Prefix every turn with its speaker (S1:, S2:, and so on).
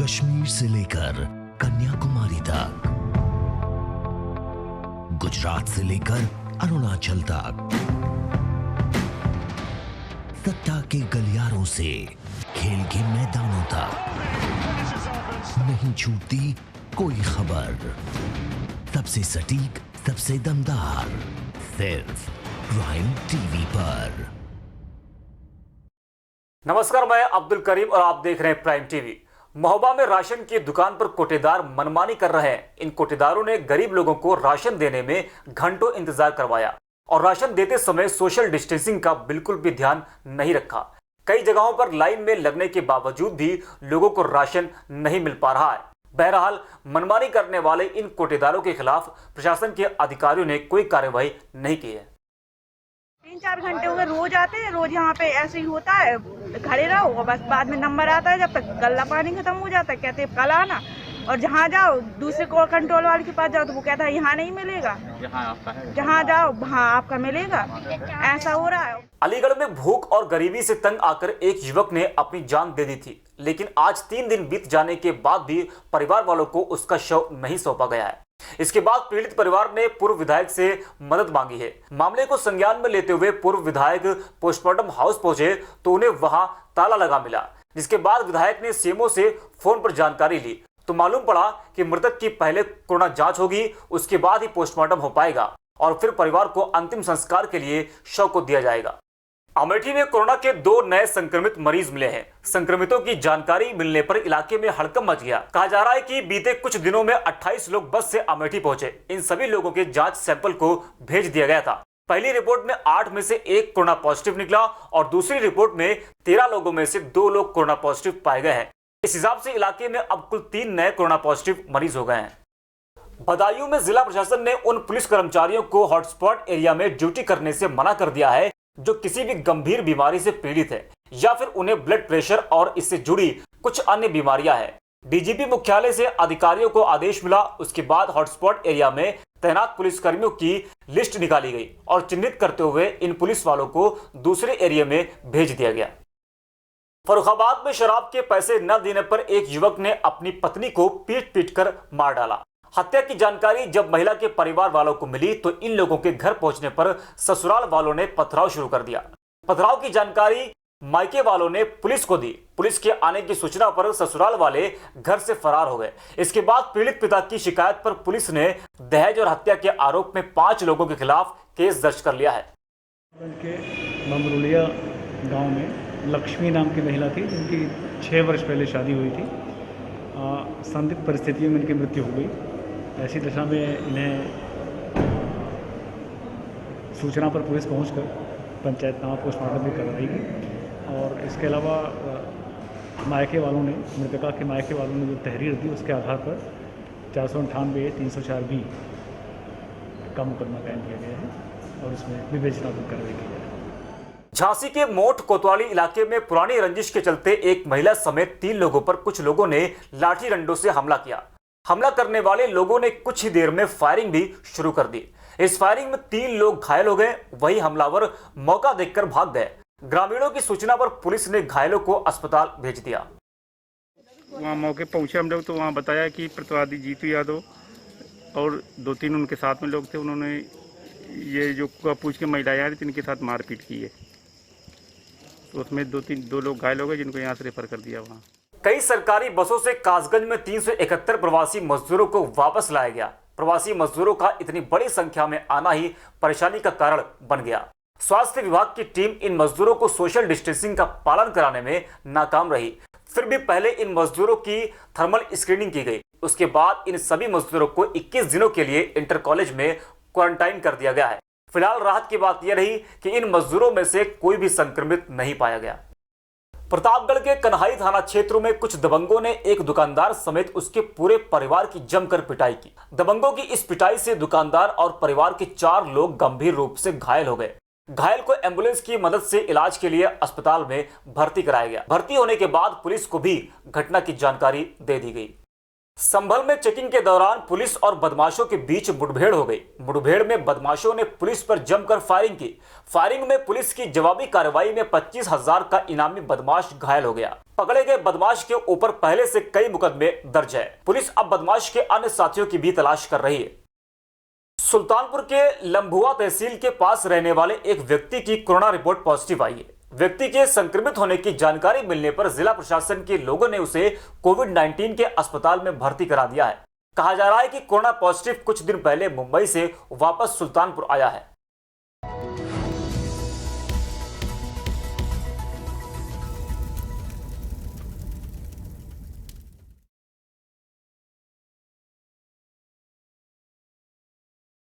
S1: कश्मीर से लेकर कन्याकुमारी तक, गुजरात से लेकर अरुणाचल तक, सत्ता के गलियारों से खेल के मैदानों तक, नहीं छूटती कोई खबर। सबसे सटीक, सबसे दमदार, सिर्फ प्राइम टीवी पर।
S2: नमस्कार, मैं अब्दुल करीम और आप देख रहे हैं प्राइम टीवी। महोबा में राशन की दुकान पर कोटेदार मनमानी कर रहे हैं। इन कोटेदारों ने गरीब लोगों को राशन देने में घंटों इंतजार करवाया और राशन देते समय सोशल डिस्टेंसिंग का बिल्कुल भी ध्यान नहीं रखा। कई जगहों पर लाइन में लगने के बावजूद भी लोगों को राशन नहीं मिल पा रहा है। बहरहाल, मनमानी करने वाले इन कोटेदारों के खिलाफ प्रशासन के अधिकारियों ने कोई कार्रवाई नहीं की है।
S3: 3-4 घंटे हो गए, रोज आते हैं, रोज यहाँ पे ऐसे ही होता है, खड़े रहो, बस बाद में नंबर आता है, जब तक गल्ला पानी खत्म हो जाता है कहते हैं कल आना, और जहाँ जाओ दूसरे को कंट्रोल वाले के पास जाओ तो वो कहता है यहाँ नहीं मिलेगा, जहाँ जाओ वहाँ आपका मिलेगा। ऐसा हो रहा है।
S2: अलीगढ़ में भूख और गरीबी से तंग आकर एक युवक ने अपनी जान दे दी थी, लेकिन आज 3 दिन बीत जाने के बाद भी परिवार वालों को उसका शव नहीं सौंपा गया है। इसके बाद पीड़ित परिवार ने पूर्व विधायक से मदद मांगी है। मामले को संज्ञान में लेते हुए पूर्व विधायक पोस्टमार्टम हाउस पहुंचे तो उन्हें वहां ताला लगा मिला, जिसके बाद विधायक ने सीएमओ से फोन पर जानकारी ली तो मालूम पड़ा कि मृतक की पहले कोरोना जांच होगी, उसके बाद ही पोस्टमार्टम हो पाएगा और फिर परिवार को अंतिम संस्कार के लिए शव को दिया जाएगा। अमेठी में कोरोना के 2 नए संक्रमित मरीज मिले हैं। संक्रमितों की जानकारी मिलने पर इलाके में हड़कंप मच गया। कहा जा रहा है कि बीते कुछ दिनों में 28 लोग बस से अमेठी पहुंचे। इन सभी लोगों के जांच सैंपल को भेज दिया गया था। पहली रिपोर्ट में 8 में से 1 कोरोना पॉजिटिव निकला और दूसरी रिपोर्ट में 13 लोगों में से 2 लोग कोरोना पॉजिटिव पाए गए हैं। इस हिसाब से इलाके में अब कुल 3 नए कोरोना पॉजिटिव मरीज हो गए हैं। बदायूं में जिला प्रशासन ने उन पुलिस कर्मचारियों को हॉटस्पॉट एरिया में ड्यूटी करने से मना कर दिया है जो किसी भी गंभीर बीमारी से पीड़ित है या फिर उन्हें ब्लड प्रेशर और इससे जुड़ी कुछ अन्य बीमारियां हैं। डीजीपी मुख्यालय से अधिकारियों को आदेश मिला। उसके बाद हॉटस्पॉट एरिया में तैनात पुलिसकर्मियों की लिस्ट निकाली गई और चिन्हित करते हुए इन पुलिस वालों को दूसरे एरिया में भेज दिया गया। फर्रुखाबाद में शराब के पैसे न देने पर एक युवक ने अपनी पत्नी को पीट कर मार डाला। हत्या की जानकारी जब महिला के परिवार वालों को मिली तो इन लोगों के घर पहुंचने पर ससुराल वालों ने पथराव शुरू कर दिया। पथराव की जानकारी मायके वालों ने पुलिस को दी। पुलिस के आने की सूचना पर ससुराल वाले घर से फरार हो गए। इसके बाद पीड़ित पिता की शिकायत पर पुलिस ने दहेज और हत्या के आरोप में 5 लोगों के खिलाफ केस दर्ज कर लिया है।
S4: के ममरुलिया गांव में लक्ष्मी नाम की महिला थी जिनकी 6 वर्ष पहले शादी हुई थी। संदिग्ध परिस्थितियों में इनकी मृत्यु हो गई। ऐसी दशा में इन्हें सूचना पर पुलिस पहुंचकर पंचायतनामा पोस्टमार्टम भी करवाई गई और इसके अलावा मायके वालों ने, मृतका के मायके वालों ने जो तहरीर दी उसके आधार पर 498 304 भी का मुकदमा कायम किया गया है और इसमें विवेचनात्मक कार्रवाई की है।
S2: झांसी के मोट कोतवाली इलाके में पुरानी रंजिश के चलते एक महिला समेत 3 लोगों पर कुछ लोगों ने लाठी डंडों से हमला किया। हमला करने वाले लोगों ने कुछ ही देर में फायरिंग भी शुरू कर दी। इस फायरिंग में 3 लोग घायल हो गए। वहीं हमलावर मौका देखकर भाग गए। ग्रामीणों की सूचना पर पुलिस ने घायलों को अस्पताल भेज दिया।
S5: वहाँ मौके पहुंचे हम लोग तो वहाँ बताया कि प्रतिवादी जीतू यादव और 2-3 उनके साथ में लोग थे। उन्होंने ये जो पूछ के महिलाएं आई थी इनके साथ मारपीट की है, तो उसमें 2 लोग घायल हो गए जिनको यहाँ से रेफर कर दिया। वहाँ
S2: कई सरकारी बसों से कासगंज में 371 प्रवासी मजदूरों को वापस लाया गया। प्रवासी मजदूरों का इतनी बड़ी संख्या में आना ही परेशानी का कारण बन गया। स्वास्थ्य विभाग की टीम इन मजदूरों को सोशल डिस्टेंसिंग का पालन कराने में नाकाम रही। फिर भी पहले इन मजदूरों की थर्मल स्क्रीनिंग की गई। उसके बाद इन सभी मजदूरों को 21 दिनों के लिए इंटर कॉलेज में क्वारंटाइन कर दिया गया है। फिलहाल राहत की बात यह रही कि इन मजदूरों में से कोई भी संक्रमित नहीं पाया गया। प्रतापगढ़ के कन्हाई थाना क्षेत्र में कुछ दबंगों ने एक दुकानदार समेत उसके पूरे परिवार की जमकर पिटाई की। दबंगों की इस पिटाई से दुकानदार और परिवार के 4 लोग गंभीर रूप से घायल हो गए। घायल को एम्बुलेंस की मदद से इलाज के लिए अस्पताल में भर्ती कराया गया। भर्ती होने के बाद पुलिस को भी घटना की जानकारी दे दी गई। संभल में चेकिंग के दौरान पुलिस और बदमाशों के बीच मुठभेड़ हो गई। मुठभेड़ में बदमाशों ने पुलिस पर जमकर फायरिंग की। फायरिंग में पुलिस की जवाबी कार्रवाई में 25,000 का इनामी बदमाश घायल हो गया। पकड़े गए बदमाश के ऊपर पहले से कई मुकदमे दर्ज है। पुलिस अब बदमाश के अन्य साथियों की भी तलाश कर रही है। सुल्तानपुर के लंबुआ तहसील के पास रहने वाले एक व्यक्ति की कोरोना रिपोर्ट पॉजिटिव आई है। व्यक्ति के संक्रमित होने की जानकारी मिलने पर जिला प्रशासन के लोगों ने उसे कोविड-19 के अस्पताल में भर्ती करा दिया है। कहा जा रहा है कि कोरोना पॉजिटिव कुछ दिन पहले मुंबई से वापस सुल्तानपुर आया है।